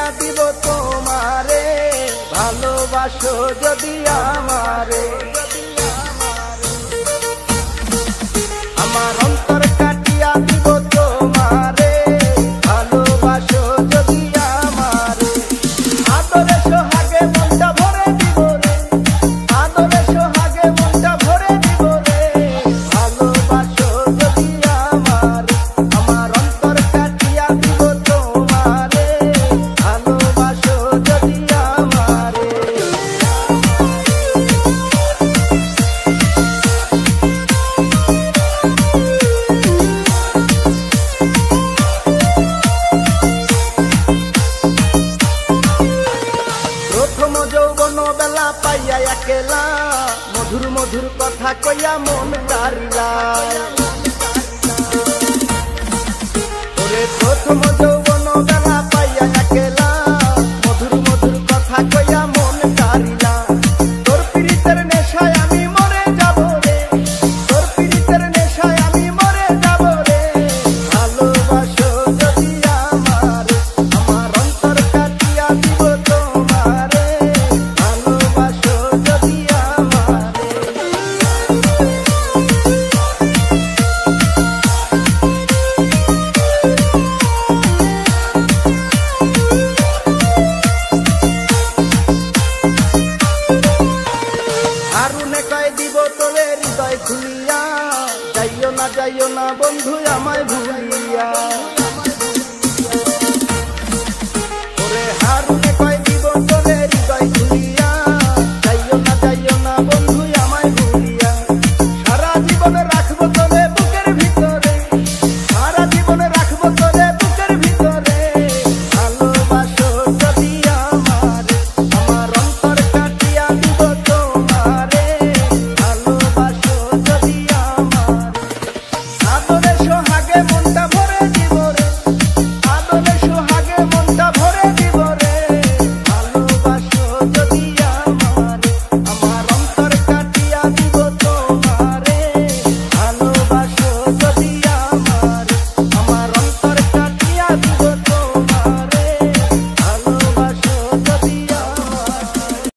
কাটিয়া দিব তোমারে, ভালোবাসো যদি আমারে। আমার অন্তর কাটিয়া দিব তোমারে, ভালোবাসো যদি আমারে। আদরে সোহাগে মনটা ভরে দিব রে, আদরে সোহাগে মনটা ভরে দিব রে, ভালোবাসো যদি আমারে। আমার অন্তর কাটিয়া দিব তোমারে, ভালোবাসো যদি আমারে। প্রথম যৌবন বেলা পাইয়া একেলা, মধুর মধুর কথা কইয়া মন কারিলা। ওরে প্রথম যৌবন বেলা পাইয়া একেলা, মধুর মধুর কথা কইয়া মন কারিলা। তোর পীড়িতের নেশায় আমি মরে যাব রে, তোর পীড়িতের নেশায় আমি মরে যাব রে, ভালোবাসো যদি আমারে। আমার অন্তর কাটিয়া দিব তোমারে, ভালোবাসো যদি আমারে। হারুনে কয় দিব তোরে হৃদয় খুলিয়া, যাইও না বন্ধু আমায় ভুলিয়া। ওরে হারুনে কয়